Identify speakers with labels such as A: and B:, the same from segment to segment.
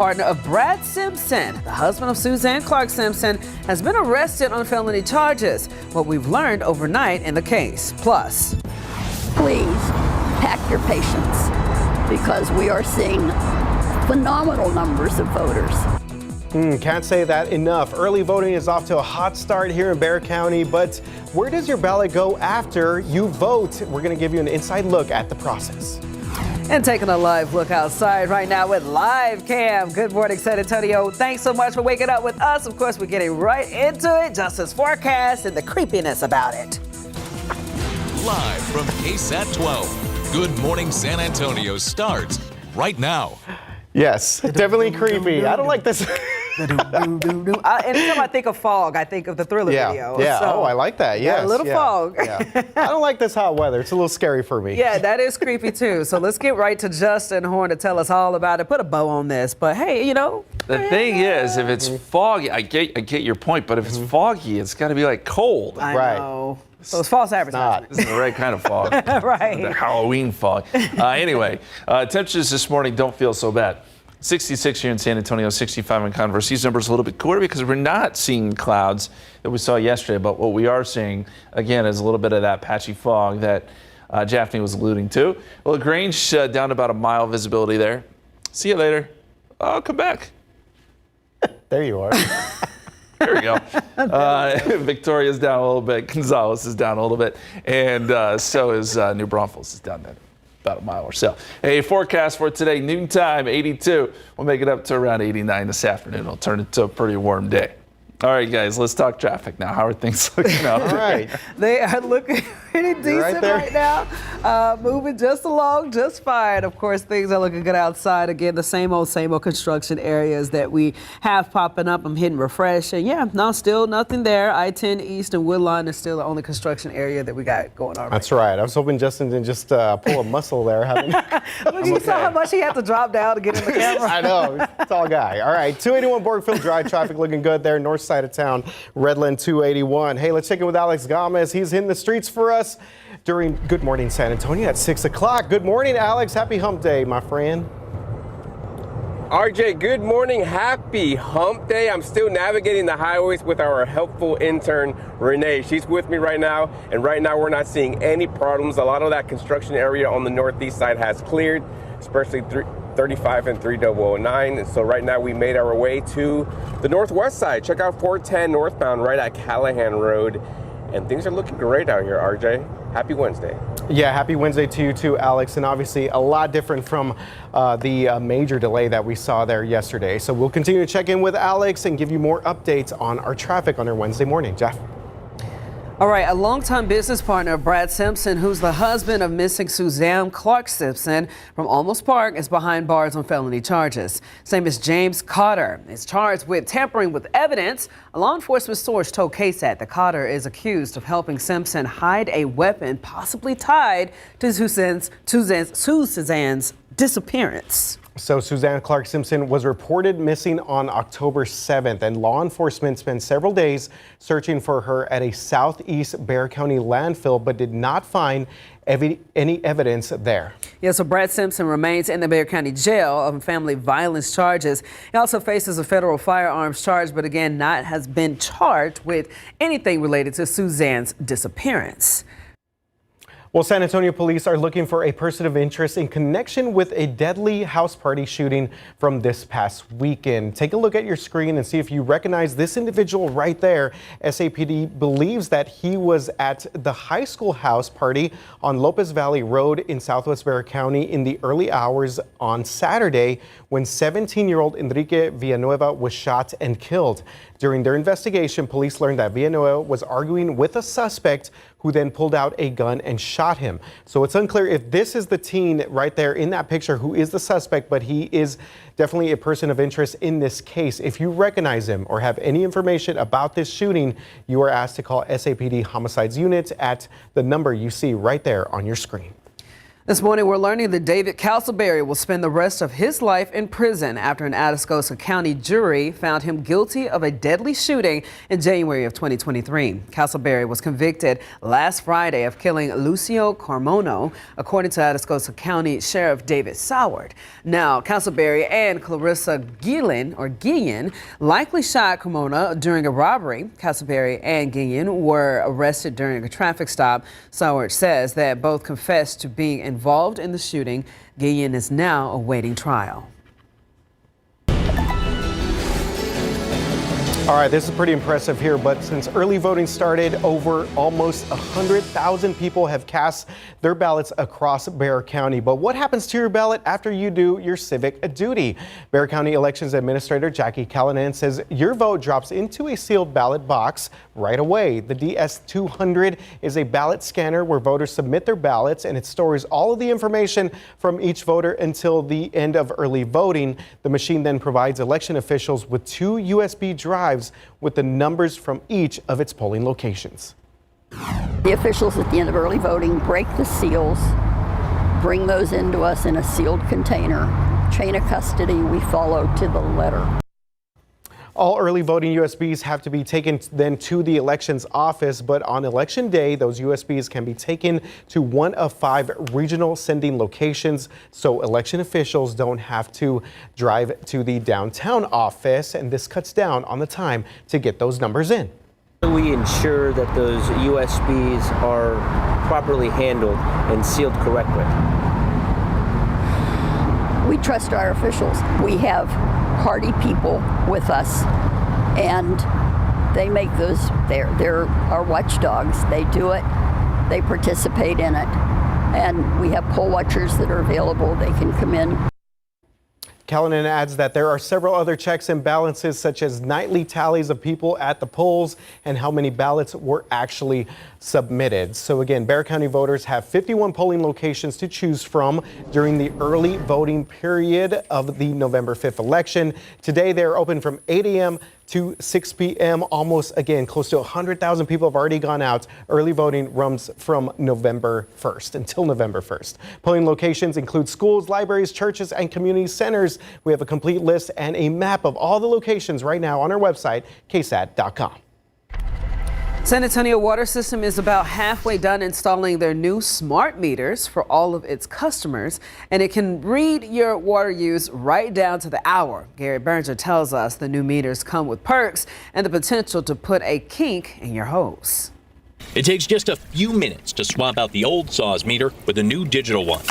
A: Partner of Brad Simpson, the husband of Suzanne Simpson, has been arrested on felony charges. What we've learned overnight in the case. Plus,
B: please pack your patience because we are seeing phenomenal numbers of voters.
C: Can't say that enough. Early voting is off to a hot start here in Bexar County, but where does your ballot go after you vote? We're going to give you an inside look at the process.
A: And taking a live look outside right now with Live Cam. Good morning, San Antonio. Thanks so much for waking up with us. Of course, we're getting right into it. Justice forecast and the creepiness about it.
D: Live from KSAT 12. Good morning, San Antonio starts right now.
C: Yes, definitely creepy. I don't like this.
A: Anytime I think of fog, I think of the Thriller video.
C: Yeah.
A: So,
C: I like that. Yes.
A: a little fog.
C: Yeah. I don't like this hot weather. It's a little scary for me.
A: Yeah, that is creepy too. So let's get right to Justin Horn to tell us all about it. Put a bow on this. But hey,
E: the thing is, if it's foggy, I get your point. But if it's foggy, it's got to be like cold.
A: I know. So it's false advertising.
E: This is the right kind of fog.
A: Right.
E: The Halloween fog. Anyway, temperatures this morning don't feel so bad. 66 here in San Antonio, 65 in Converse. These numbers are a little bit cooler because we're not seeing clouds that we saw yesterday. But what we are seeing, again, is a little bit of that patchy fog that Jaffney was alluding to. Well, Grange down to about a mile visibility there. See you later. Oh, come back.
C: There you are.
E: There we go. Victoria's down a little bit. Gonzales is down a little bit. And so is New Braunfels is down there. About a mile or so. A forecast for today, noontime, 82. We'll make it up to around 89 this afternoon. It'll turn into a pretty warm day. All right, guys, let's talk traffic now. How are things looking out there?
C: All right.
A: They are looking pretty decent right now. Moving just along, just fine. Of course, things are looking good outside. Again, the same old construction areas that we have popping up. I'm hitting refresh. And still nothing there. I-10 East and Woodline is still the only construction area that we got going on.
C: That's right. I was hoping Justin didn't just pull a muscle there.
A: Look, you saw how much he had to drop down to get in the camera.
C: I know. Tall guy. All right. 281 Borgfield Drive traffic looking good there. North side of town, Redland 281. Hey, let's check in with Alex Gomez. He's in the streets for us during Good Morning San Antonio at 6 o'clock. Good morning, Alex. Happy hump day, my friend.
F: RJ, good morning. Happy hump day. I'm still navigating the highways with our helpful intern, Renee. She's with me right now, and right now we're not seeing any problems. A lot of that construction area on the northeast side has cleared, especially 35 and 3009. And so right now we made our way to the northwest side. Check out 410 northbound right at Callahan Road. And things are looking great out here, RJ. Happy Wednesday. Yeah, happy Wednesday to you too, Alex. And obviously a lot different from the major delay that we saw there yesterday. So we'll continue to check in with Alex and give you more updates on our traffic on our Wednesday morning. Jeff.
A: All right, a longtime business partner of Brad Simpson, who's the husband of missing Suzanne Simpson from Almost Park, is behind bars on felony charges. Same as James Cotter is charged with tampering with evidence. A law enforcement source told KSAT that Cotter is accused of helping Simpson hide a weapon possibly tied to Suzanne's disappearance.
C: So Suzanne Simpson was reported missing on October 7th, and law enforcement spent several days searching for her at a southeast Bexar County landfill, but did not find any evidence there.
A: Yeah, so Brad Simpson remains in the Bexar County Jail on family violence charges. He also faces a federal firearms charge, but again, has been charged with anything related to Suzanne's disappearance.
C: Well, San Antonio police are looking for a person of interest in connection with a deadly house party shooting from this past weekend. Take a look at your screen and see if you recognize this individual right there. SAPD believes that he was at the high school house party on Lopez Valley Road in Southwest Bexar County in the early hours on Saturday when 17-year-old Enrique Villanueva was shot and killed. During their investigation, police learned that Villanueva was arguing with a suspect who then pulled out a gun and shot him. So it's unclear if this is the teen right there in that picture who is the suspect, but he is definitely a person of interest in this case. If you recognize him or have any information about this shooting, you are asked to call SAPD Homicides Unit at the number you see right there on your screen.
A: This morning, we're learning that David Castleberry will spend the rest of his life in prison after an Atascosa County jury found him guilty of a deadly shooting in January of 2023. Castleberry was convicted last Friday of killing Lucio Carmona, according to Atascosa County Sheriff David Soward. Now, Castleberry and Clarissa Guillen likely shot Carmona during a robbery. Castleberry and Guillen were arrested during a traffic stop. Soward says that both confessed to being involved in the shooting. Guillen is now awaiting trial.
C: All right, this is pretty impressive here, but since early voting started, over almost 100,000 people have cast their ballots across Bexar County. But what happens to your ballot after you do your civic duty? Bexar County Elections Administrator Jackie Callanan says your vote drops into a sealed ballot box right away. The DS200 is a ballot scanner where voters submit their ballots, and it stores all of the information from each voter until the end of early voting. The machine then provides election officials with 2 USB drives with the numbers from each of its polling locations.
B: The officials at the end of early voting break the seals, bring those into us in a sealed container. Chain of custody we follow to the letter.
C: All early voting USBs have to be taken then to the elections office, but on election day, those USBs can be taken to one of 5 regional sending locations, so election officials don't have to drive to the downtown office, and this cuts down on the time to get those numbers in.
G: We ensure that those USBs are properly handled and sealed correctly.
B: We trust our officials. We have hardy people with us, and they make those, they're our watchdogs. They do it, they participate in it, and we have poll watchers that are available. They can come in.
C: Callanan adds that there are several other checks and balances, such as nightly tallies of people at the polls and how many ballots were actually submitted. So again, Bexar County voters have 51 polling locations to choose from during the early voting period of the November 5th election. Today, they're open from 8 a.m. to 6 p.m. Almost, again, close to 100,000 people have already gone out. Early voting runs from November 1st until November 1st. Polling locations include schools, libraries, churches, and community centers. We have a complete list and a map of all the locations right now on our website, KSAT.com.
A: San Antonio Water System is about halfway done installing their new smart meters for all of its customers, and it can read your water use right down to the hour. Gary Berger tells us the new meters come with perks and the potential to put a kink in your hose.
H: It takes just a few minutes to swap out the old SAWS meter with a new digital one.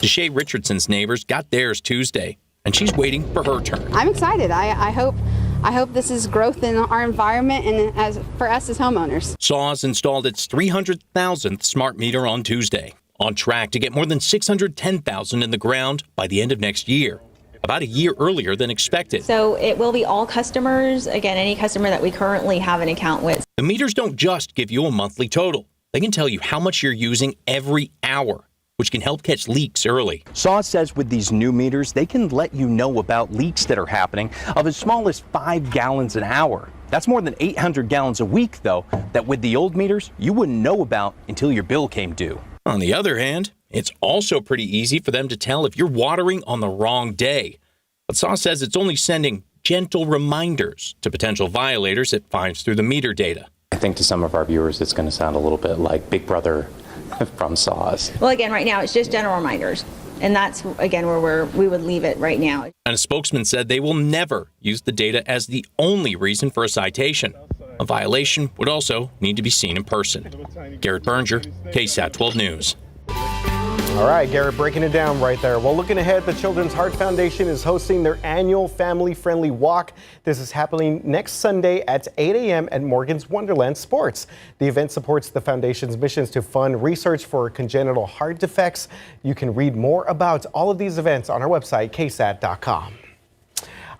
H: Deshae Richardson's neighbors got theirs Tuesday, and she's waiting for her turn.
I: I'm excited. I hope this is growth in our environment and for us as homeowners.
H: SAWS installed its 300,000th smart meter on Tuesday, on track to get more than 610,000 in the ground by the end of next year, about a year earlier than expected.
J: So it will be all customers, again, any customer that we currently have an account with.
H: The meters don't just give you a monthly total. They can tell you how much you're using every hour, which can help catch leaks early.
K: SAWS says with these new meters, they can let you know about leaks that are happening of as small as 5 gallons an hour. That's more than 800 gallons a week, though, that with the old meters, you wouldn't know about until your bill came due.
H: On the other hand, it's also pretty easy for them to tell if you're watering on the wrong day. But SAWS says it's only sending gentle reminders to potential violators it finds through the meter data.
L: I think to some of our viewers, it's going to sound a little bit like Big Brother from SAWS.
J: Well, again, right now it's just general reminders. And that's, again, where we would leave it right now.
H: And a spokesman said they will never use the data as the only reason for a citation. A violation would also need to be seen in person. Garrett Berger, KSAT 12 News.
C: All right, Garrett, breaking it down right there. Well, looking ahead, the Children's Heart Foundation is hosting their annual family-friendly walk. This is happening next Sunday at 8 a.m. at Morgan's Wonderland Sports. The event supports the foundation's missions to fund research for congenital heart defects. You can read more about all of these events on our website, ksat.com.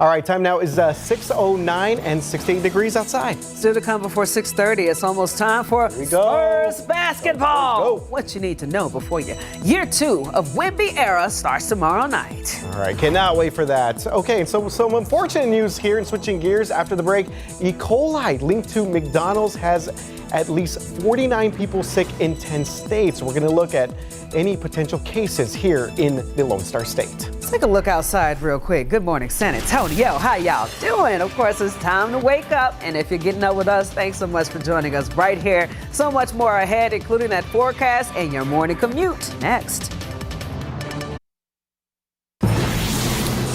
C: All right, time now is 6:09 and 68 degrees outside.
A: Still to come before 6:30. It's almost time for Spurs basketball. What you need to know before year 2 of Wemby era starts tomorrow night.
C: All right, cannot wait for that. Okay, so some unfortunate news here, and switching gears after the break. E. coli linked to McDonald's has at least 49 people sick in 10 states. We're going to look at any potential cases here in the Lone Star State.
A: Let's take a look outside real quick. Good morning, San Antonio. How y'all doing? Of course, it's time to wake up. And if you're getting up with us, thanks so much for joining us right here. So much more ahead, including that forecast and your morning commute. Next.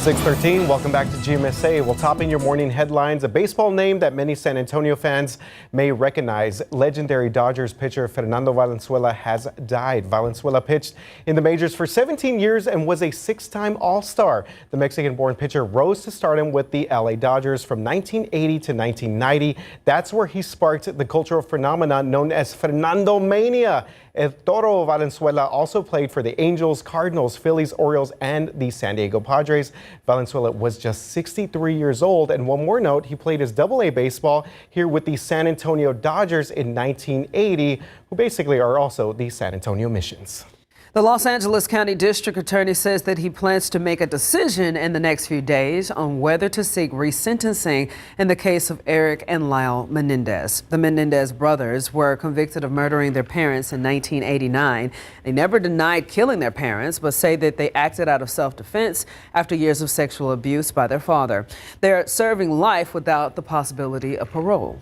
C: 6:13, welcome back to GMSA. Well, topping your morning headlines, a baseball name that many San Antonio fans may recognize. Legendary Dodgers pitcher Fernando Valenzuela has died. Valenzuela pitched in the majors for 17 years and was a 6-time All-Star. The Mexican-born pitcher rose to stardom with the LA Dodgers from 1980 to 1990. That's where he sparked the cultural phenomenon known as Fernando Mania. El Toro Valenzuela also played for the Angels, Cardinals, Phillies, Orioles, and the San Diego Padres. Valenzuela was just 63 years old. And one more note, he played his Double-A baseball here with the San Antonio Dodgers in 1980, who basically are also the San Antonio Missions.
A: The Los Angeles County District Attorney says that he plans to make a decision in the next few days on whether to seek resentencing in the case of Eric and Lyle Menendez. The Menendez brothers were convicted of murdering their parents in 1989. They never denied killing their parents, but say that they acted out of self-defense after years of sexual abuse by their father. They're serving life without the possibility of parole.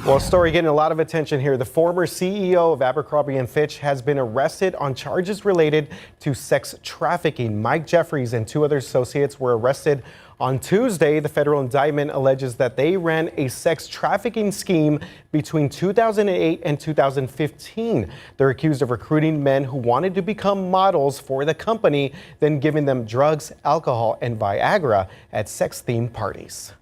C: Well, a story getting a lot of attention here. The former CEO of Abercrombie & Fitch has been arrested on charges related to sex trafficking. Mike Jeffries and 2 other associates were arrested on Tuesday. The federal indictment alleges that they ran a sex trafficking scheme between 2008 and 2015. They're accused of recruiting men who wanted to become models for the company, then giving them drugs, alcohol, and Viagra at sex-themed parties.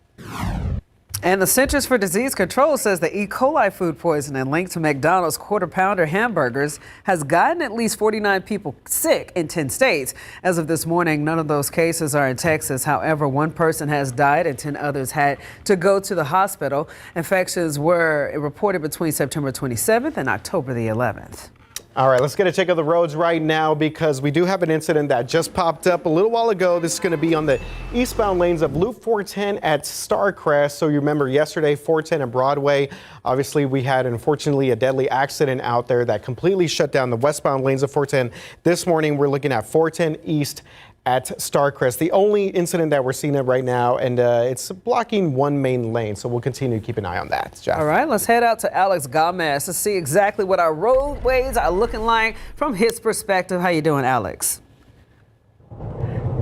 A: And the Centers for Disease Control says the E. coli food poisoning linked to McDonald's quarter-pounder hamburgers has gotten at least 49 people sick in 10 states. As of this morning, none of those cases are in Texas. However, 1 person has died and 10 others had to go to the hospital. Infections were reported between September 27th and October the 11th.
C: All right, let's get a check of the roads right now because we do have an incident that just popped up a little while ago. This is going to be on the eastbound lanes of Loop 410 at Starcrest. So you remember yesterday, 410 and Broadway. Obviously, we had, unfortunately, a deadly accident out there that completely shut down the westbound lanes of 410. This morning, we're looking at 410 East at Starcrest. The only incident that we're seeing right now, and it's blocking 1 main lane. So we'll continue to keep an eye on that. Jeff.
A: All right, let's head out to Alex Gomez to see exactly what our roadways are looking like from his perspective. How you doing, Alex?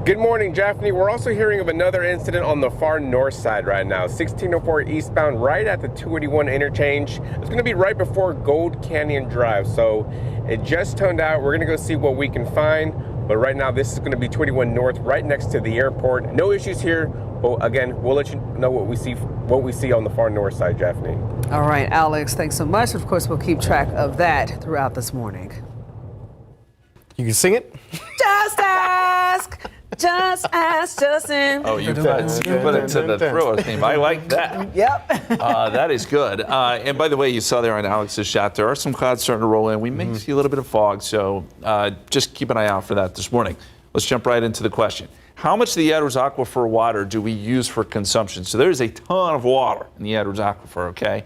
F: Good morning, Japhanie. We're also hearing of another incident on the far north side right now. 1604 eastbound, right at the 281 interchange. It's going to be right before Gold Canyon Drive. So it just turned out. We're going to go see what we can find. But right now, this is going to be 21 North, right next to the airport. No issues here. But again, we'll let you know what we see on the far north side, Japhanie.
A: All right, Alex, thanks so much. Of course, we'll keep track of that throughout this morning.
C: You can sing it?
A: Just ask. Just ask Justin.
E: Oh, you put it to the Thriller theme. I like that.
A: Yep.
E: That is good. And by the way, you saw there on Alex's shot, there are some clouds starting to roll in. We may see a little bit of fog, so just keep an eye out for that this morning. Let's jump right into the question. How much of the Edwards Aquifer water do we use for consumption? So there's a ton of water in the Edwards Aquifer, okay?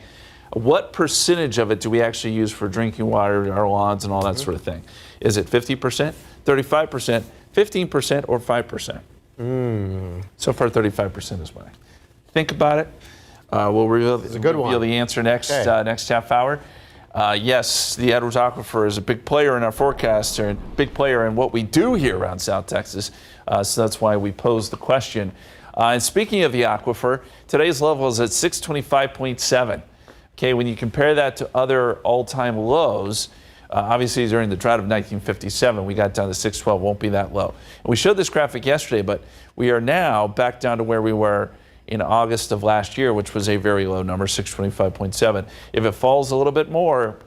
E: What percentage of it do we actually use for drinking water, our lawns, and all that sort of thing? Is it 50%, 35%, 15%, or 5%? So far, 35% is mine. Think about it. We'll reveal the answer next half hour. Yes, the Edwards Aquifer is a big player in our forecast, or a big player in what we do here around South Texas. So that's why we posed the question. And speaking of the aquifer, today's level is at 625.7. Okay, when you compare that to other all-time lows, obviously during the drought of 1957, we got down to 612, won't be that low. And we showed this graphic yesterday, but we are now back down to where we were in August of last year, which was a very low number, 625.7. If it falls a little bit more,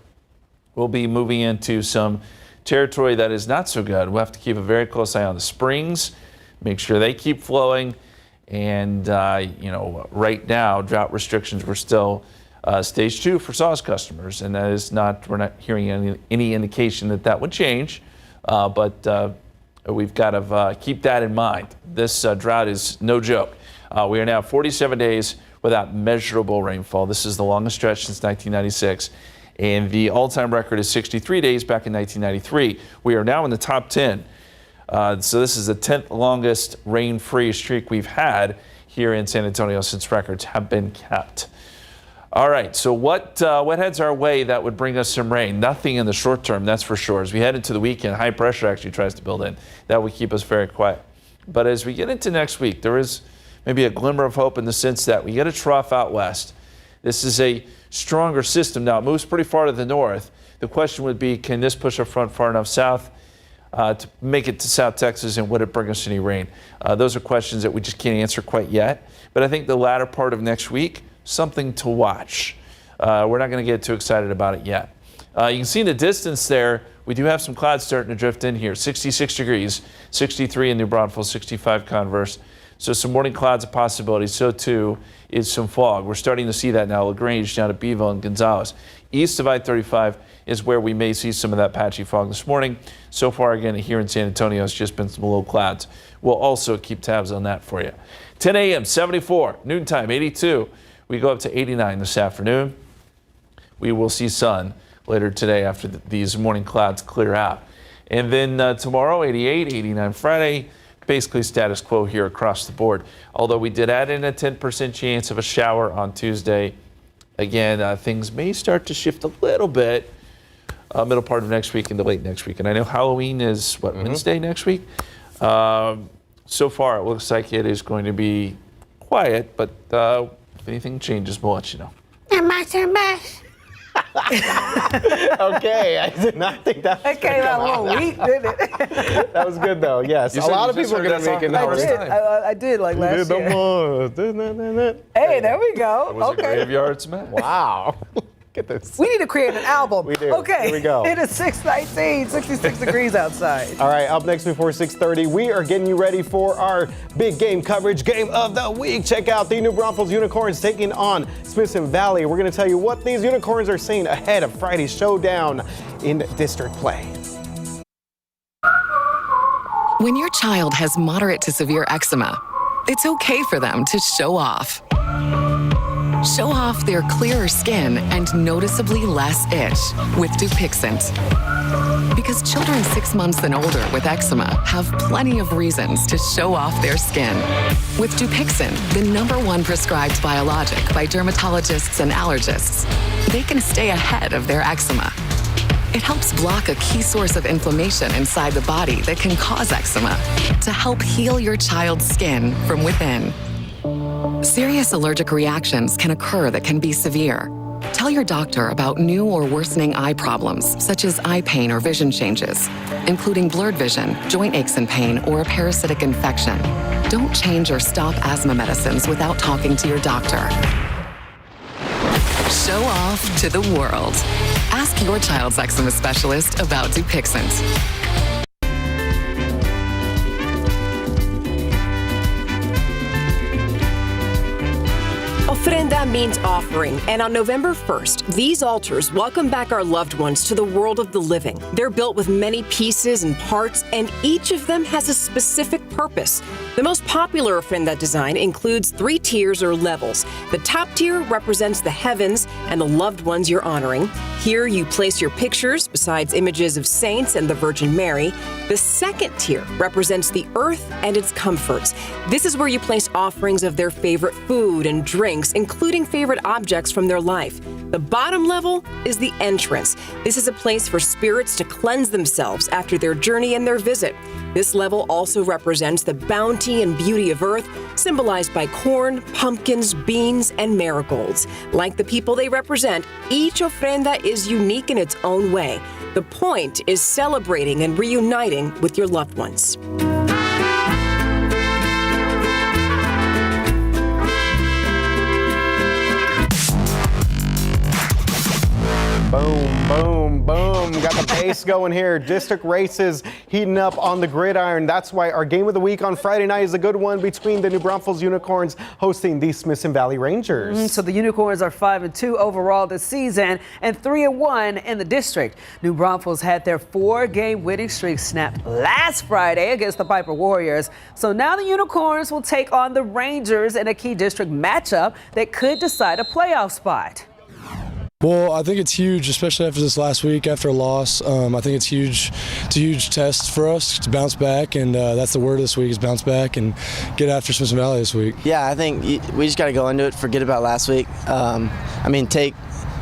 E: we'll be moving into some territory that is not so good. We'll have to keep a very close eye on the springs, make sure they keep flowing, And, right now, drought restrictions were still stage 2 for SAWS customers. And that is we're not hearing any indication that would change. But we've got to keep that in mind. This drought is no joke. We are now 47 days without measurable rainfall. This is the longest stretch since 1996. And the all-time record is 63 days back in 1993. We are now in the top 10. So this is the 10th longest rain-free streak we've had here in San Antonio since records have been kept. All right, so what heads our way that would bring us some rain? Nothing in the short term, that's for sure. As we head into the weekend, high pressure actually tries to build in. That would keep us very quiet. But as we get into next week, there is maybe a glimmer of hope in the sense that we get a trough out west. This is a stronger system now. It moves pretty far to the north. The question would be, can this push a front far enough south to make it to South Texas, and would it bring us any rain? Those are questions that we just can't answer quite yet. But I think the latter part of next week, something to watch. We're not going to get too excited about it yet. You can see in the distance there, we do have some clouds starting to drift in here. 66 degrees, 63 in New Braunfels, 65 Converse. So some morning clouds a possibility. So too is some fog. We're starting to see that now. LaGrange down at Beeville and Gonzales. East of I-35 is where we may see some of that patchy fog this morning. So far, again, here in San Antonio, it's just been some low clouds. We'll also keep tabs on that for you. 10 a.m., 74. Noontime, 82. We go up to 89 this afternoon. We will see sun later today after these morning clouds clear out. And then tomorrow, 88, 89 Friday. Basically status quo here across the board. Although we did add in a 10% chance of a shower on Tuesday. Again, things may start to shift a little bit middle part of next week into late next week. And I know Halloween is, Wednesday next week? So far, it looks like it is going to be quiet, but if anything changes, we'll let you know.
C: Okay, I did not think that was
A: came out a little weak, didn't it?
C: That was good, though. Yes, a lot of people are going to make it.
A: I did like last year. Hey, there we go.
E: It was a graveyard smash.
C: Wow. Look at this.
A: We need to create an album.
C: We do.
A: Okay.
C: Here we go.
A: It is 6:19, 66 degrees outside.
C: All right, up next before 6:30, we are getting you ready for our big game coverage, game of the week. Check out the New Braunfels Unicorns taking on Smithson Valley. We're going to tell you what these Unicorns are saying ahead of Friday's showdown in district play.
M: When your child has moderate to severe eczema, it's okay for them to show off. Show off their clearer skin and noticeably less itch with Dupixent. Because children 6 months and older with eczema have plenty of reasons to show off their skin. With Dupixent, the #1 prescribed biologic by dermatologists and allergists, they can stay ahead of their eczema. It helps block a key source of inflammation inside the body that can cause eczema to help heal your child's skin from within. Serious allergic reactions can occur that can be severe. Tell your doctor about new or worsening eye problems, such as eye pain or vision changes, including blurred vision, joint aches and pain, or a parasitic infection. Don't change or stop asthma medicines without talking to your doctor. Show off to the world. Ask your child's eczema specialist about Dupixent.
N: Ofrenda means offering, and on November 1st, these altars welcome back our loved ones to the world of the living. They're built with many pieces and parts, and each of them has a specific purpose. The most popular ofrenda design includes 3 tiers or levels. The top tier represents the heavens and the loved ones you're honoring. Here you place your pictures besides images of saints and the Virgin Mary. The second tier represents the earth and its comforts. This is where you place offerings of their favorite food and drinks, including favorite objects from their life. The bottom level is the entrance. This is a place for spirits to cleanse themselves after their journey and their visit. This level also represents the bounty and beauty of earth, symbolized by corn, pumpkins, beans, and marigolds. Like the people they represent, each ofrenda is unique in its own way. The point is celebrating and reuniting with your loved ones.
C: Boom, Boom, boom. Got the pace going here. District races heating up on the gridiron. That's why our game of the week on Friday night is a good one between the New Braunfels Unicorns hosting the Smithson Valley Rangers.
A: So the Unicorns are 5-2 overall this season and 3-1 in the district. New Braunfels had their 4-game winning streak snapped last Friday against the Piper Warriors. So now the Unicorns will take on the Rangers in a key district matchup that could decide a playoff spot.
O: Well, I think it's huge, especially after this last week, after a loss. I think it's huge. It's a huge test for us to bounce back, and that's the word of this week is bounce back and get after Smithson Valley this week.
P: Yeah, I think we just got to go into it, forget about last week. Take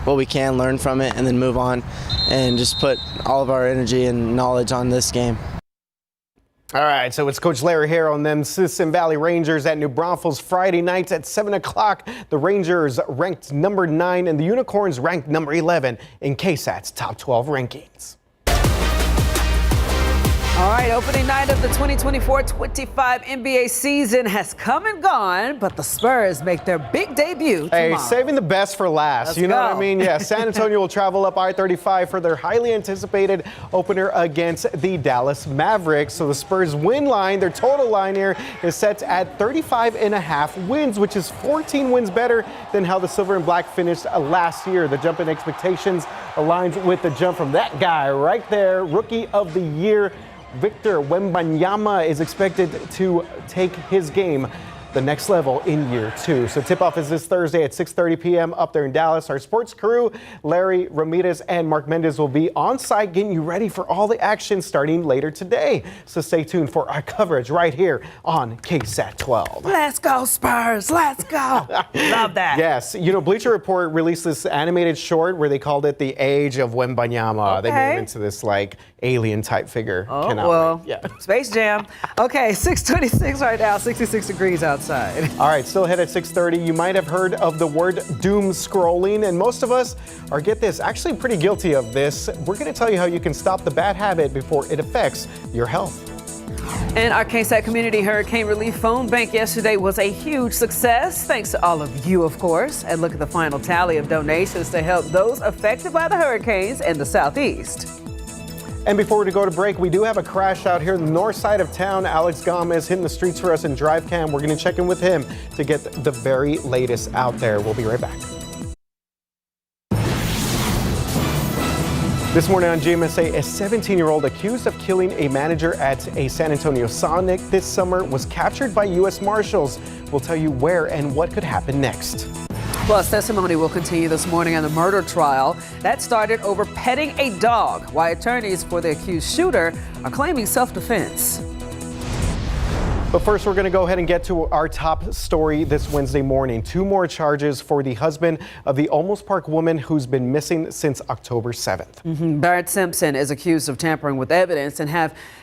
P: what we can, learn from it, and then move on and just put all of our energy and knowledge on this game.
C: All right, so it's Coach Larry here on them Smithson Valley Rangers at New Braunfels Friday nights at 7 o'clock. The Rangers ranked number 9 and the Unicorns ranked number 11 in KSAT's top 12 rankings.
A: All right, opening night of the 2024-25 NBA season has come and gone, but the Spurs make their big debut tomorrow.
C: Hey, saving the best for last.
A: Let's
C: you know
A: go.
C: what I mean? Yeah, San Antonio will travel up I-35 for their highly anticipated opener against the Dallas Mavericks. So the Spurs win line, their total line here is set at 35.5 wins, which is 14 wins better than how the Silver and Black finished last year. The jump in expectations aligns with the jump from that guy right there, Rookie of the Year. Victor Wembanyama is expected to take his game the next level in year 2. So tip-off is this Thursday at 6:30 p.m. up there in Dallas. Our sports crew, Larry Ramirez and Mark Mendez, will be on site getting you ready for all the action starting later today. So stay tuned for our coverage right here on KSAT 12.
A: Let's go, Spurs. Let's go. Love that.
C: Yes. You know, Bleacher Report released this animated short where they called it The Age of Wembanyama. They made him into this, like, alien-type figure.
A: Oh, well, Space Jam. Okay, 6:26 right now, 66 degrees outside.
C: All right, still ahead at 6:30. You might have heard of the word Doomscrolling, and most of us are, get this, actually pretty guilty of this. We're going to tell you how you can stop the bad habit before it affects your health.
A: And our KSAT Community Hurricane Relief Phone Bank yesterday was a huge success, thanks to all of you, of course. And look at the final tally of donations to help those affected by the hurricanes in the Southeast.
C: And before we go to break, we do have a crash out here in the north side of town. Alex Gomez hitting the streets for us in Drive Cam. We're going to check in with him to get the very latest out there. We'll be right back. This morning on GMSA, a 17-year-old accused of killing a manager at a San Antonio Sonic this summer was captured by U.S. Marshals. We'll tell you where and what could happen next.
A: Plus, testimony will continue this morning on the murder trial that started over petting a dog, while attorneys for the accused shooter are claiming self-defense.
C: But first, we're going to go ahead and get to our top story this Wednesday morning. 2 more charges for the husband of the Olmos Park woman who's been missing since October 7th.
A: Brad Simpson is accused of tampering with evidence and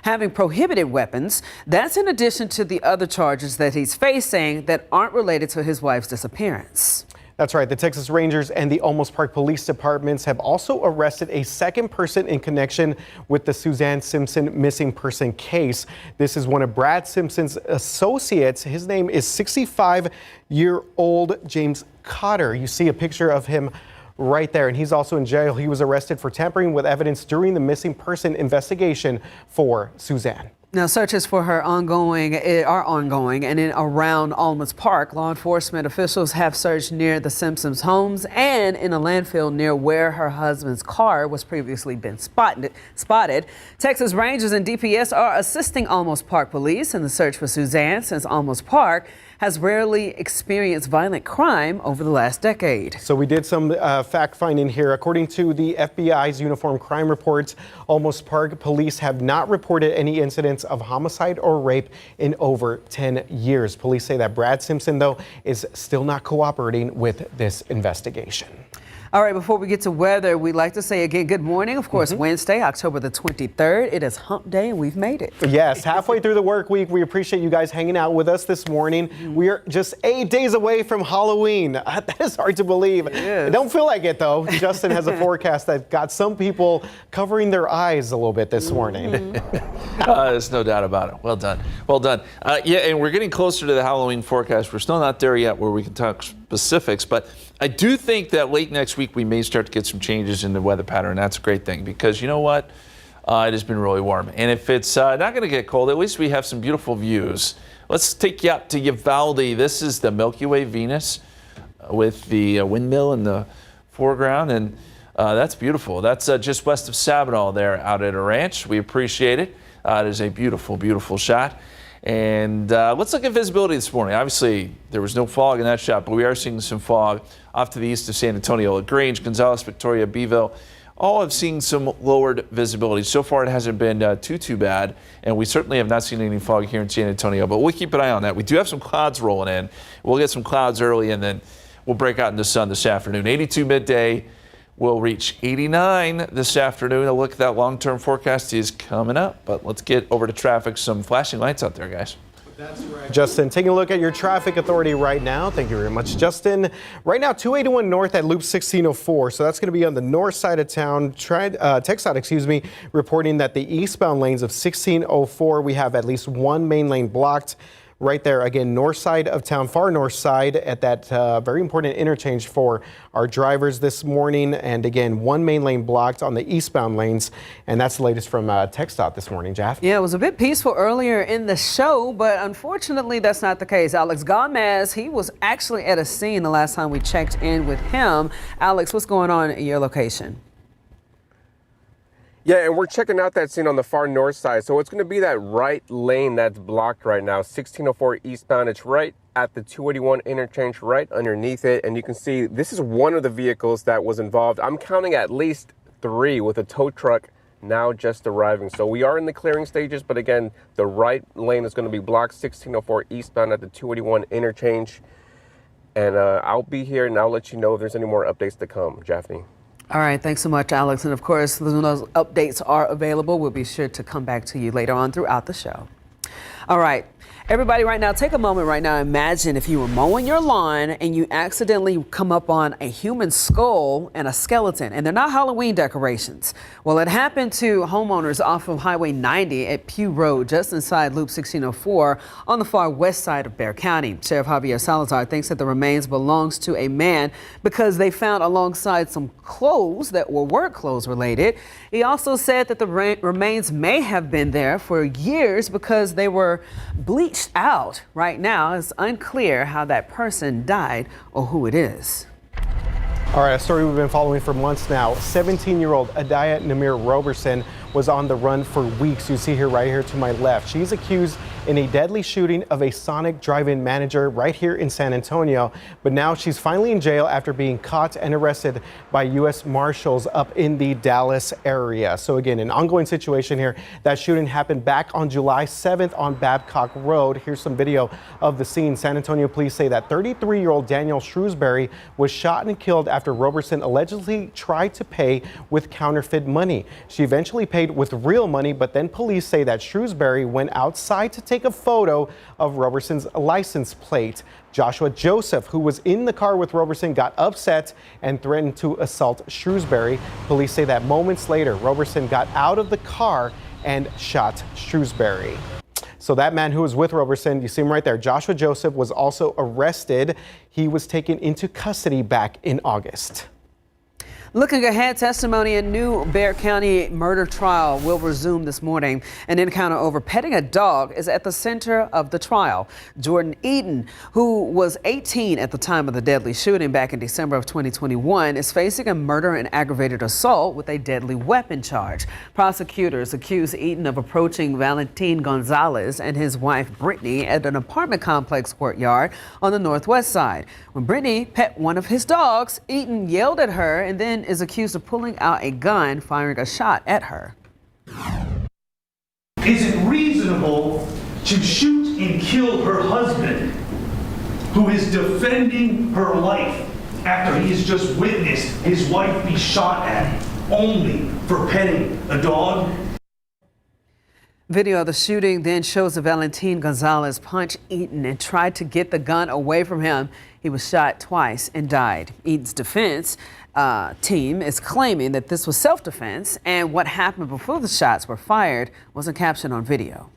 A: having prohibited weapons. That's in addition to the other charges that he's facing that aren't related to his wife's disappearance.
C: That's right. The Texas Rangers and the Olmos Park Police Departments have also arrested a second person in connection with the Suzanne Simpson missing person case. This is one of Brad Simpson's associates. His name is 65-year-old James Cotter. You see a picture of him right there, and he's also in jail. He was arrested for tampering with evidence during the missing person investigation for Suzanne.
A: Now, searches for her are ongoing and in around Olmos Park. Law enforcement officials have searched near the Simpsons' homes and in a landfill near where her husband's car was previously been spotted. Texas Rangers and DPS are assisting Olmos Park police in the search for Suzanne, since Olmos Park has rarely experienced violent crime over the last decade.
C: So we did some fact-finding here. According to the FBI's Uniform Crime Reports, Olmos Park police have not reported any incidents of homicide or rape in over 10 years. Police say that Brad Simpson, though, is still not cooperating with this investigation.
A: All right, before we get to weather, we'd like to say again, good morning. Of course, Wednesday, October the 23rd. It is hump day and we've made it.
C: Yes, halfway through the work week. We appreciate you guys hanging out with us this morning. We are just 8 days away from Halloween. That is hard to believe. It don't feel like it, though. Justin has a forecast that got some people covering their eyes a little bit this morning.
E: There's no doubt about it. Well done. Well done. Yeah, and we're getting closer to the Halloween forecast. We're still not there yet where we can talk specifics, but I do think that late next week we may start to get some changes in the weather pattern. That's a great thing because you know what? It has been really warm. And if it's not going to get cold, at least we have some beautiful views. Let's take you out to Uvalde. This is the Milky Way Venus with the windmill in the foreground, and that's beautiful. That's just west of Sabinal there out at a ranch. We appreciate it. It is a beautiful, beautiful shot. And let's look at visibility this morning. Obviously, there was no fog in that shot, but we are seeing some fog off to the east of San Antonio. LaGrange, Gonzales, Victoria, Beeville, all have seen some lowered visibility. So far, it hasn't been too bad, and we certainly have not seen any fog here in San Antonio, but we'll keep an eye on that. We do have some clouds rolling in. We'll get some clouds early, and then we'll break out into sun this afternoon. 82 midday. We'll reach 89 this afternoon. A look at that long-term forecast is coming up, but let's get over to traffic. Some flashing lights out there, guys.
C: That's right. Justin, taking a look at your traffic authority right now. Thank you very much, Justin. Right now, 281 north at Loop 1604. So that's going to be on the north side of town. TxDOT, reporting that the eastbound lanes of 1604, we have at least one main lane blocked. Right there, again, north side of town, far north side at that very important interchange for our drivers this morning. And again, one main lane blocked on the eastbound lanes. And that's the latest from TxDOT this morning, Jeff.
A: Yeah, it was a bit peaceful earlier in the show, but unfortunately, that's not the case. Alex Gomez, he was actually at a scene the last time we checked in with him. Alex, what's going on at your location?
F: Yeah, and we're checking out that scene on the far north side. So it's going to be that right lane that's blocked right now, 1604 eastbound. It's right at the 281 interchange, right underneath it. And you can see this is one of the vehicles that was involved. I'm counting at least 3 with a tow truck now just arriving. So we are in the clearing stages, but again, the right lane is going to be blocked, 1604 eastbound at the 281 interchange. And I'll be here and I'll let you know if there's any more updates to come, Japhanie.
A: All right, thanks so much, Alex. And of course, when those updates are available, we'll be sure to come back to you later on throughout the show. All right. Everybody right now, take a moment right now. Imagine if you were mowing your lawn and you accidentally come up on a human skull and a skeleton, and they're not Halloween decorations. Well, it happened to homeowners off of Highway 90 at Pugh Road, just inside Loop 1604 on the far west side of Bexar County. Sheriff Javier Salazar thinks that the remains belongs to a man because they found alongside some clothes that were work clothes related. He also said that the remains may have been there for years because they were bleached out. Right now, it's unclear how that person died or who it is.
C: All right, a story we've been following for months now. 17-year-old Adaya Namir Roberson was on the run for weeks. You see her right here to my left. She's accused in a deadly shooting of a Sonic drive-in manager right here in San Antonio. But now she's finally in jail after being caught and arrested by U.S. Marshals up in the Dallas area. So again, an ongoing situation here. That shooting happened back on July 7th on Babcock Road. Here's some video of the scene. San Antonio police say that 33-year-old Daniel Shrewsbury was shot and killed after Roberson allegedly tried to pay with counterfeit money. She eventually paid with real money, but then police say that Shrewsbury went outside to take a photo of Roberson's license plate. Joshua Joseph, who was in the car with Roberson, got upset and threatened to assault Shrewsbury. Police say that moments later, Roberson got out of the car and shot Shrewsbury. So that man who was with Roberson, you see him right there, Joshua Joseph, was also arrested. He was taken into custody back in August.
A: Looking ahead, testimony in new Bexar County murder trial will resume this morning. An encounter over petting a dog is at the center of the trial. Jordan Eaton, who was 18 at the time of the deadly shooting back in December of 2021, is facing a murder and aggravated assault with a deadly weapon charge. Prosecutors accuse Eaton of approaching Valentin Gonzalez and his wife Brittany at an apartment complex courtyard on the northwest side. When Brittany pet one of his dogs, Eaton yelled at her and then is accused of pulling out a gun, firing a shot at her.
Q: Is it reasonable to shoot and kill her husband, who is defending her life after he has just witnessed his wife be shot at, only for petting a dog?
A: Video of the shooting then shows Valentin Gonzalez punch Eaton and tried to get the gun away from him. He was shot twice and died. Eaton's defense team is claiming that this was self-defense, and what happened before the shots were fired wasn't captured on video.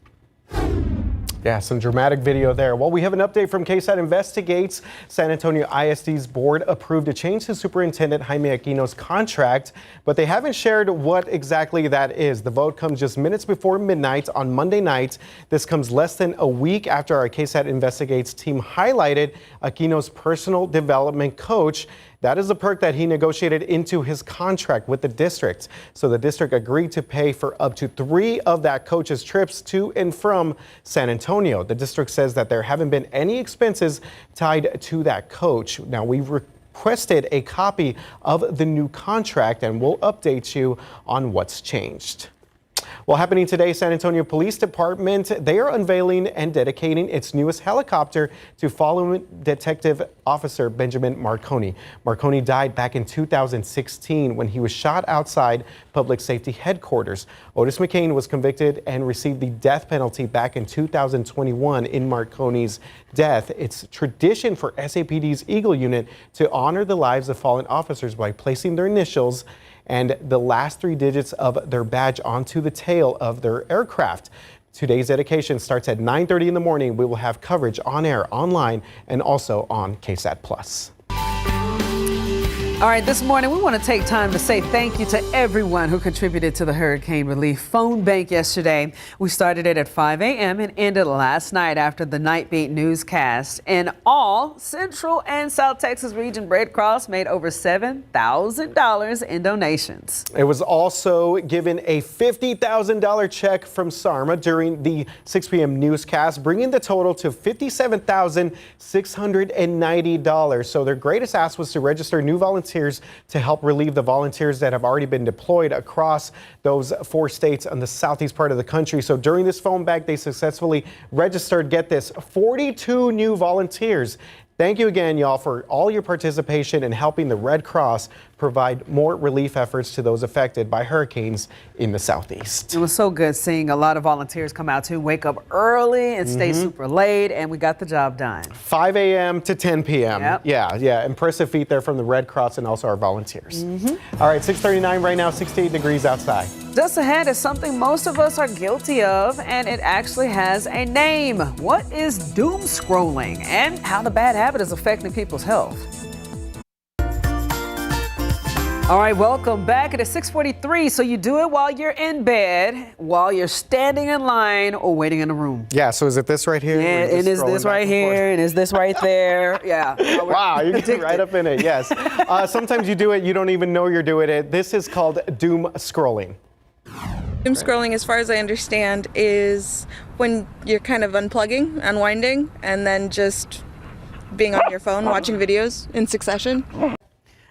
C: Yeah, some dramatic video there. Well, we have an update from KSAT Investigates. San Antonio ISD's board approved a change to Superintendent Jaime Aquino's contract, but they haven't shared what exactly that is. The vote comes just minutes before midnight on Monday night. This comes less than a week after our KSAT Investigates team highlighted Aquino's personal development coach. That is a perk that he negotiated into his contract with the district. So the district agreed to pay for up to 3 of that coach's trips to and from San Antonio. The district says that there haven't been any expenses tied to that coach. Now, we've requested a copy of the new contract and we'll update you on what's changed. Well, happening today, San Antonio Police Department, they are unveiling and dedicating its newest helicopter to fallen Detective Officer Benjamin Marconi. Marconi died back in 2016 when he was shot outside Public Safety Headquarters. Otis McCain was convicted and received the death penalty back in 2021 in Marconi's death. It's tradition for SAPD's Eagle Unit to honor the lives of fallen officers by placing their initials and the last 3 digits of their badge onto the tail of their aircraft. Today's dedication starts at 9:30 in the morning. We will have coverage on air, online, and also on KSAT Plus.
A: All right, this morning we want to take time to say thank you to everyone who contributed to the hurricane relief phone bank yesterday. We started it at 5 a.m. and ended last night after the Night Beat newscast. In all, Central and South Texas Region Red Cross made over $7,000 in donations.
C: It was also given a $50,000 check from SARMA during the 6 p.m. newscast, bringing the total to $57,690. So their greatest ask was to register new volunteers to help relieve the volunteers that have already been deployed across those 4 states on the southeast part of the country. So during this phone bank, they successfully registered, get this, 42 new volunteers. Thank you again, y'all, for all your participation in helping the Red Cross provide more relief efforts to those affected by hurricanes in the southeast.
A: It was so good seeing a lot of volunteers come out to wake up early and stay super late, and we got the job done.
C: 5 a.m. to 10 p.m.
A: Yep.
C: Yeah. Impressive feat there from the Red Cross and also our volunteers. All right, 6:39 right now, 68 degrees outside.
A: Just ahead is something most of us are guilty of, and it actually has a name. What is doomscrolling, and how the bad habit is affecting people's health? All right, welcome back. It is 6:43, so you do it while you're in bed, while you're standing in line, or waiting in a room.
C: Yeah, so is it this right here?
A: Yeah, and is this right here, and is this right there? Yeah.
C: Wow, you can get right up in it, yes. Sometimes you do it, you don't even know you're doing it. This is called doom scrolling.
R: Doom scrolling, as far as I understand, is when you're kind of unplugging, unwinding, and then just being on your phone, watching videos in succession.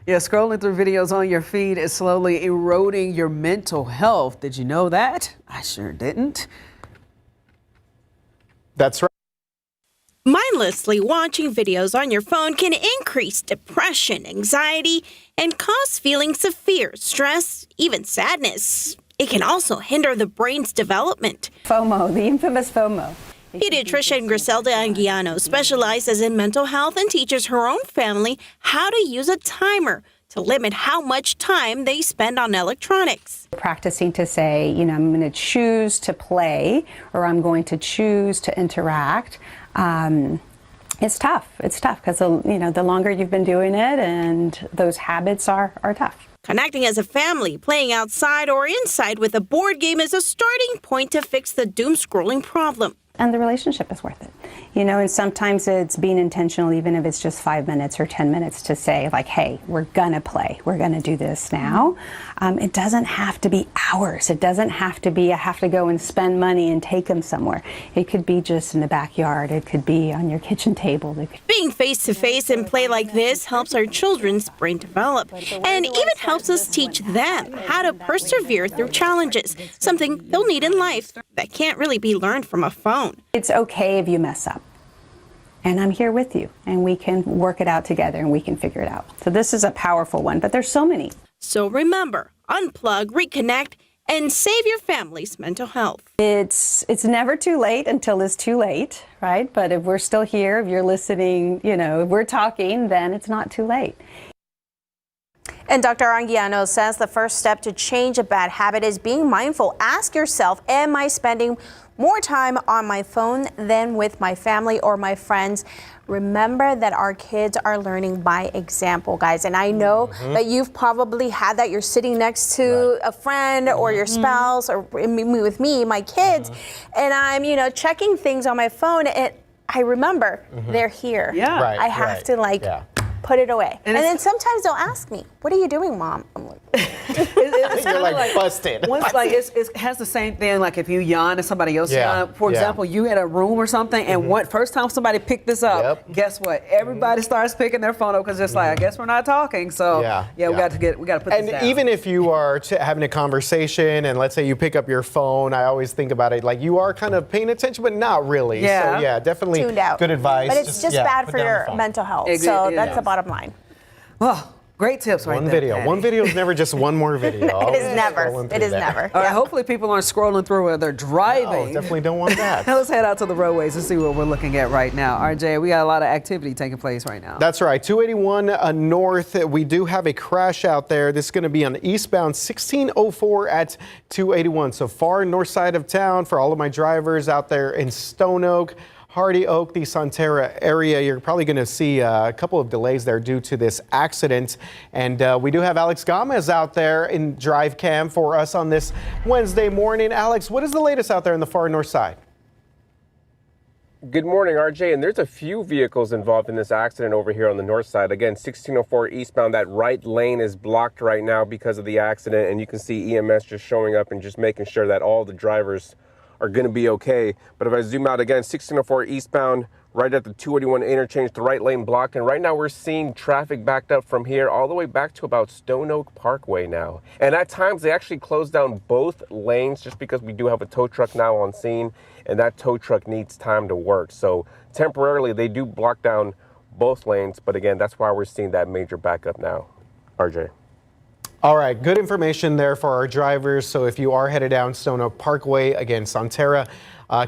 A: Yeah, scrolling through videos on your feed is slowly eroding your mental health. Did you know that? I sure didn't.
C: That's right.
S: Mindlessly watching videos on your phone can increase depression, anxiety, and cause feelings of fear, stress, even sadness. It can also hinder the brain's development.
T: FOMO, the infamous FOMO.
S: Pediatrician Griselda Anguiano specializes in mental health and teaches her own family how to use a timer to limit how much time they spend on electronics.
T: Practicing to say, I'm going to choose to play or I'm going to choose to interact. It's tough. It's tough because, the longer you've been doing it and those habits are tough.
S: Connecting as a family, playing outside or inside with a board game is a starting point to fix the doom scrolling problem.
T: And the relationship is worth it. And sometimes it's being intentional, even if it's just 5 minutes or 10 minutes to say, like, hey, we're gonna play. We're gonna do this now. It doesn't have to be hours. It doesn't have to be, I have to go and spend money and take them somewhere. It could be just in the backyard. It could be on your kitchen table.
S: Being face-to-face and play like this helps our children's brain develop and even helps us teach them how to persevere through challenges, something they'll need in life that can't really be learned from a phone.
T: It's okay if you mess up. And I'm here with you, and we can work it out together, and we can figure it out. So this is a powerful one, but there's so many.
S: So remember, unplug, reconnect, and save your family's mental health.
T: It's never too late until it's too late, right? But if we're still here, if you're listening, if we're talking, then it's not too late.
U: And Dr. Anguiano says the first step to change a bad habit is being mindful. Ask yourself, am I spending more time on my phone than with my family or my friends? Remember that our kids are learning by example, guys. And I know that you've probably had that. You're sitting next to a friend or your spouse, or with me, my kids, and I'm, checking things on my phone, and I remember they're here.
A: Yeah.
U: I have to put it away. And then sometimes they'll ask me, "What are you doing, Mom?" I'm like,
A: it's
C: You're like busted.
A: Once, it has the same thing. Like if you yawn and somebody else yawn. For example, you in a room or something, and first time somebody picked this up, guess what? Everybody starts picking their phone up because it's like, I guess we're not talking. So we got to put this down.
C: And even if you are having a conversation, and let's say you pick up your phone, I always think about it like you are kind of paying attention, but not really.
A: Yeah.
C: So definitely
U: tuned out.
C: good advice.
U: But it's just bad for your mental health. So that's the bottom line.
A: Well, great tips right there.
C: One video is never just one more video.
U: It is never. It is never.
A: All right, hopefully people aren't scrolling through while they're driving.
C: No, definitely don't want that.
A: Let's head out to the roadways and see what we're looking at right now. RJ, we got a lot of activity taking place right now.
C: That's right. 281 north. We do have a crash out there. This is going to be on eastbound 1604 at 281. So far north side of town for all of my drivers out there in Stone Oak, Hardy Oak, the Sonterra area. You're probably going to see a couple of delays there due to this accident. And we do have Alex Gomez out there in drive cam for us on this Wednesday morning. Alex, what is the latest out there on the far north side?
F: Good morning, RJ. And there's a few vehicles involved in this accident over here on the north side. Again, 1604 eastbound, that right lane is blocked right now because of the accident. And you can see EMS just showing up and just making sure that all the drivers are going to be okay. But if I zoom out again, 1604 eastbound, right at the 281 interchange, the right lane blocked. And right now we're seeing traffic backed up from here all the way back to about Stone Oak Parkway now. And at times they actually close down both lanes just because we do have a tow truck now on scene, and that tow truck needs time to work. So temporarily they do block down both lanes. But again, that's why we're seeing that major backup now. RJ.
C: All right, good information there for our drivers. So if you are headed down Stone Oak Parkway, again, Sonterra,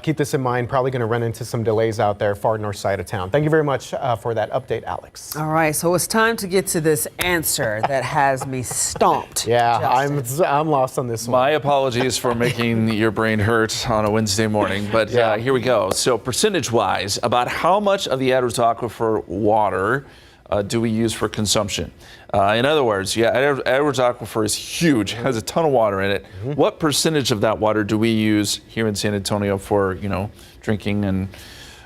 C: keep this in mind. Probably going to run into some delays out there, far north side of town. Thank you very much for that update, Alex.
A: All right, so it's time to get to this answer that has me stumped.
C: Yeah, I'm lost on this one.
E: My apologies for making your brain hurt on a Wednesday morning, but here we go. So percentage-wise, about how much of the Edwards Aquifer water do we use for consumption? In other words, Edwards Aquifer is huge, has a ton of water in it. What percentage of that water do we use here in San Antonio for, drinking and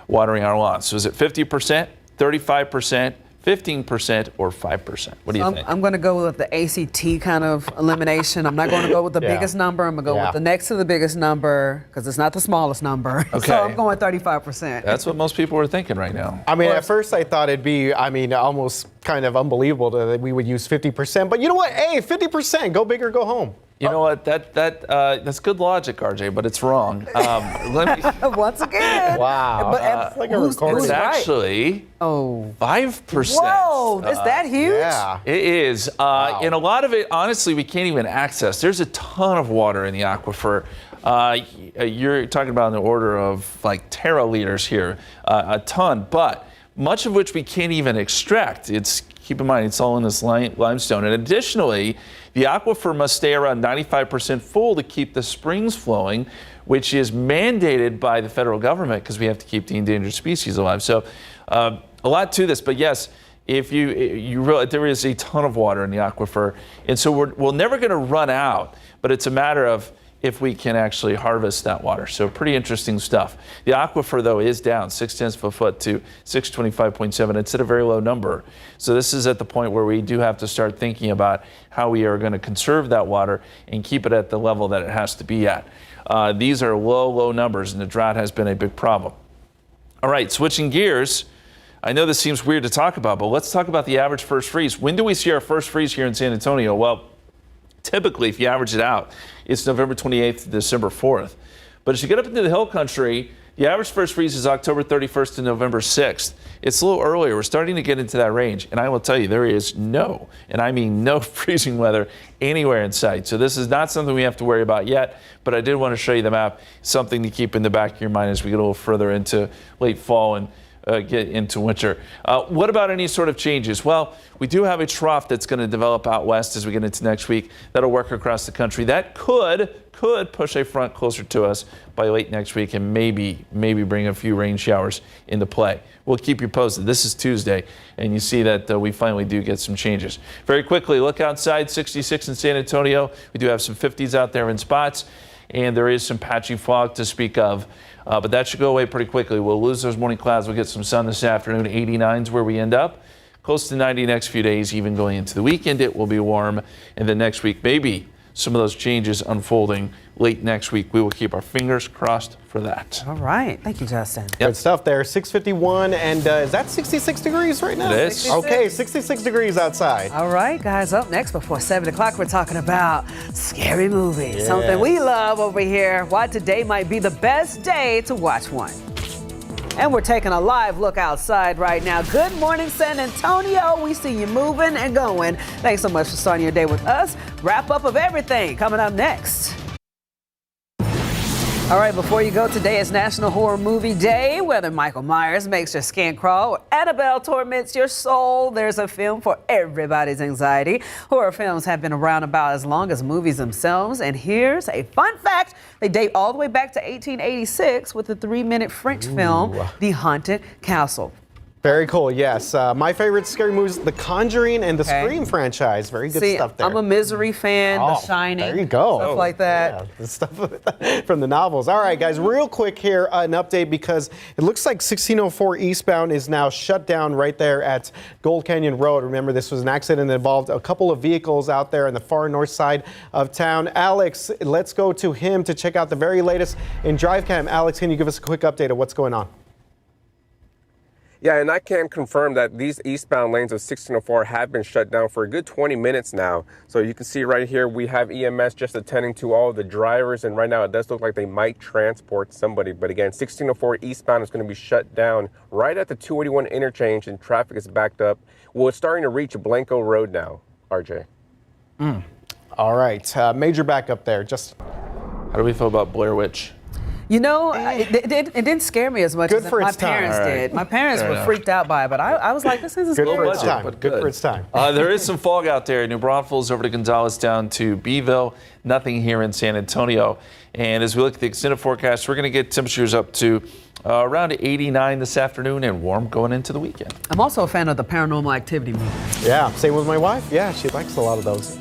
E: watering our lawns? So is it 50%, 35%, 15%, or 5%? What do you think?
A: I'm going to go with the ACT kind of elimination. I'm not going to go with the biggest number. I'm going to go with the next to the biggest number because it's not the smallest number.
E: Okay.
A: So I'm going 35%.
E: That's what most people are thinking right now.
C: I mean, at first I thought it'd be, almost kind of unbelievable that we would use 50%. But you know what? Hey, 50%, go big or go home.
E: You know what? That's good logic, RJ, but it's wrong.
A: Once again.
C: Wow.
A: But
C: like a recording.
E: It's actually 5%.
A: Whoa, is that huge?
C: Yeah.
E: It is. And a lot of it, honestly, we can't even access. There's a ton of water in the aquifer. You're talking about in the order of like teraliters here, a ton, but much of which we can't even extract. Keep in mind, it's all in this limestone. And additionally, the aquifer must stay around 95% full to keep the springs flowing, which is mandated by the federal government because we have to keep the endangered species alive. So a lot to this, but yes, if you realize there is a ton of water in the aquifer. And so we're never going to run out, but it's a matter of if we can actually harvest that water. So pretty interesting stuff. The aquifer, though, is down 0.6 of a foot to 625.7. It's at a very low number. So this is at the point where we do have to start thinking about how we are going to conserve that water and keep it at the level that it has to be at. These are low numbers, and the drought has been a big problem. All right, switching gears. I know this seems weird to talk about, but let's talk about the average first freeze. When do we see our first freeze here in San Antonio? Well, typically, if you average it out, it's November 28th to December 4th. But as you get up into the hill country, The average first freeze is October 31st to November 6th. It's a little earlier. We're starting to get into that range. And I will tell you, there is no, and I mean no, freezing weather anywhere in sight. So this is not something we have to worry about yet, but I did want to show you the map, something to keep in the back of your mind as we get a little further into late fall and get into winter. What about any sort of changes? Well, we do have a trough that's going to develop out west as we get into next week. That'll work across the country. That could push a front closer to us by late next week and maybe bring a few rain showers into play. We'll keep you posted. This is Tuesday, and you see that we finally do get some changes. Very quickly, look outside, 66 in San Antonio. We do have some 50s out there in spots, and there is some patchy fog to speak of. But that should go away pretty quickly. We'll lose those morning clouds. We'll get some sun this afternoon. 89 is where we end up. Close to 90 next few days, even going into the weekend. It will be warm. And then next week, maybe some of those changes unfolding late next week. We will keep our fingers crossed for that.
A: All right. Thank you, Justin.
C: Yep. Good stuff there. 6:51, and is that 66 degrees right now?
E: It is.
A: 66.
C: Okay, 66 degrees outside.
A: All right, guys, up next before 7 o'clock, we're talking about scary movies, something we love over here. Why today might be the best day to watch one. And we're taking a live look outside right now. Good morning, San Antonio. We see you moving and going. Thanks so much for starting your day with us. Wrap up of everything coming up next. All right, before you go, today is National Horror Movie Day. Whether Michael Myers makes your skin crawl or Annabelle torments your soul, there's a film for everybody's anxiety. Horror films have been around about as long as movies themselves. And here's a fun fact. They date all the way back to 1886 with the 3-minute French film, The Haunted Castle.
C: Very cool, yes. My favorite scary movies, The Conjuring and the Scream franchise. Very good stuff there.
A: I'm a Misery fan, The Shining.
C: There you go.
A: Stuff like that.
C: Yeah, the stuff from the novels. All right, guys, real quick here, an update because it looks like 1604 eastbound is now shut down right there at Gold Canyon Road. Remember, this was an accident that involved a couple of vehicles out there on the far north side of town. Alex, let's go to him to check out the very latest in DriveCam. Alex, can you give us a quick update of what's going on?
F: Yeah, and I can confirm that these eastbound lanes of 1604 have been shut down for a good 20 minutes now. So you can see right here, we have EMS just attending to all of the drivers. And right now it does look like they might transport somebody. But again, 1604 eastbound is going to be shut down right at the 281 interchange and traffic is backed up. Well, it's starting to reach Blanco Road now, RJ.
C: All right, major backup there. Just
E: how do we feel about Blair Witch?
A: You know, it didn't scare me as much as my parents did. My parents were freaked out by it, but I was like, this isn't
C: good
A: scary.
C: for its time. But good for its time.
E: There is some fog out there. New Braunfels over to Gonzales down to Beeville. Nothing here in San Antonio. And as we look at the extended forecast, we're going to get temperatures up to around 89 this afternoon and warm going into the weekend.
A: I'm also a fan of the Paranormal Activity movie.
C: Yeah, same with my wife. Yeah, she likes a lot of those.